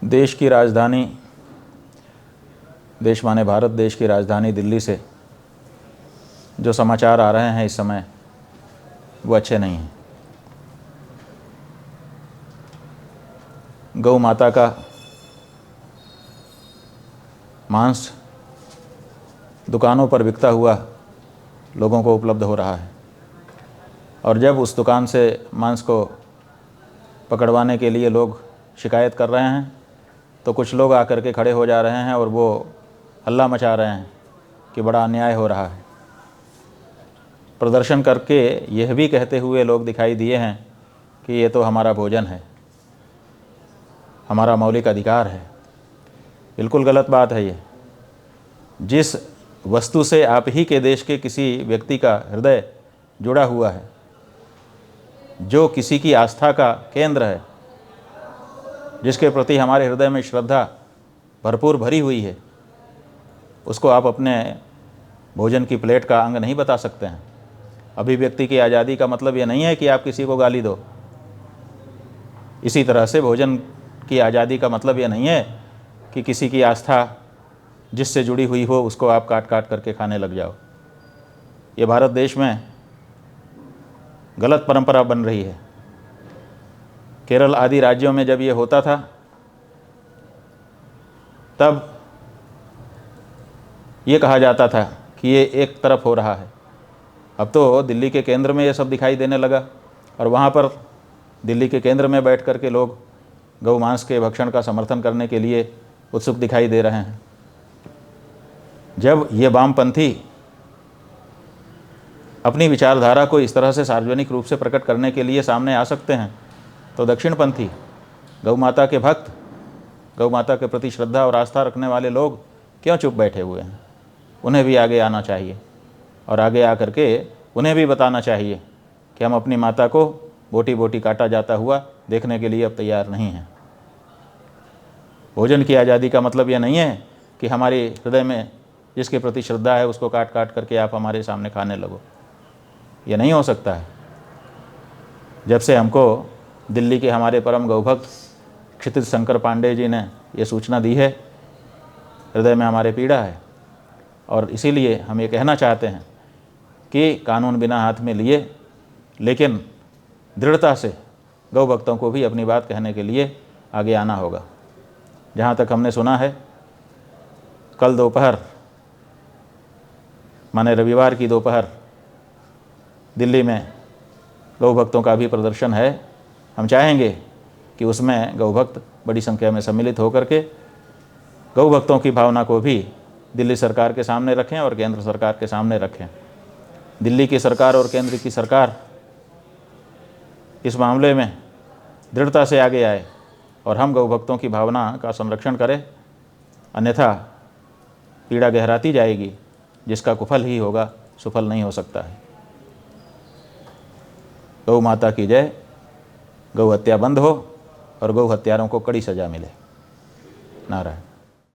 देश की राजधानी, देश माने भारत देश की राजधानी दिल्ली से जो समाचार आ रहे हैं इस समय वो अच्छे नहीं हैं। गौ माता का मांस दुकानों पर बिकता हुआ लोगों को उपलब्ध हो रहा है और जब उस दुकान से मांस को पकड़वाने के लिए लोग शिकायत कर रहे हैं तो कुछ लोग आकर के खड़े हो जा रहे हैं और वो हल्ला मचा रहे हैं कि बड़ा अन्याय हो रहा है। प्रदर्शन करके यह भी कहते हुए लोग दिखाई दिए हैं कि ये तो हमारा भोजन है, हमारा मौलिक अधिकार है। बिल्कुल गलत बात है ये। जिस वस्तु से आप ही के देश के किसी व्यक्ति का हृदय जुड़ा हुआ है, जो किसी की आस्था का केंद्र है, जिसके प्रति हमारे हृदय में श्रद्धा भरपूर भरी हुई है, उसको आप अपने भोजन की प्लेट का अंग नहीं बता सकते हैं। अभिव्यक्ति की आज़ादी का मतलब ये नहीं है कि आप किसी को गाली दो। इसी तरह से भोजन की आज़ादी का मतलब ये नहीं है कि किसी की आस्था जिससे जुड़ी हुई हो उसको आप काट काट करके खाने लग जाओ। ये भारत देश में गलत परंपरा बन रही है। केरल आदि राज्यों में जब ये होता था तब ये कहा जाता था कि ये एक तरफ हो रहा है। अब तो दिल्ली के केंद्र में ये सब दिखाई देने लगा और वहाँ पर दिल्ली के केंद्र में बैठ कर के लोग गौ मांस के भक्षण का समर्थन करने के लिए उत्सुक दिखाई दे रहे हैं। जब ये वामपंथी अपनी विचारधारा को इस तरह से सार्वजनिक रूप से प्रकट करने के लिए सामने आ सकते हैं तो दक्षिणपंथी गौ माता के भक्त, गौ माता के प्रति श्रद्धा और आस्था रखने वाले लोग क्यों चुप बैठे हुए हैं? उन्हें भी आगे आना चाहिए और आगे आकर के उन्हें भी बताना चाहिए कि हम अपनी माता को बोटी बोटी काटा जाता हुआ देखने के लिए अब तैयार नहीं हैं। भोजन की आज़ादी का मतलब यह नहीं है कि हमारे हृदय में जिसके प्रति श्रद्धा है उसको काट काट करके आप हमारे सामने खाने लगो। ये नहीं हो सकता है। जब से हमको दिल्ली के हमारे परम गौभक्त क्षितिज शंकर पांडे जी ने ये सूचना दी है, हृदय में हमारे पीड़ा है और इसीलिए हम ये कहना चाहते हैं कि कानून बिना हाथ में लिए लेकिन दृढ़ता से गौ भक्तों को भी अपनी बात कहने के लिए आगे आना होगा। जहाँ तक हमने सुना है, कल दोपहर माने रविवार की दोपहर दिल्ली में गौ भक्तों का भी प्रदर्शन है। हम चाहेंगे कि उसमें गौ भक्त बड़ी संख्या में सम्मिलित होकर के गौ भक्तों की भावना को भी दिल्ली सरकार के सामने रखें और केंद्र सरकार के सामने रखें। दिल्ली की सरकार और केंद्र की सरकार इस मामले में दृढ़ता से आगे आए और हम गौ भक्तों की भावना का संरक्षण करें, अन्यथा पीड़ा गहराती जाएगी जिसका कुफल ही होगा, सुफल नहीं हो सकता है। गौ माता की जय। गौ हत्या बंद हो और गौ हत्यारों को कड़ी सजा मिले। नारायण।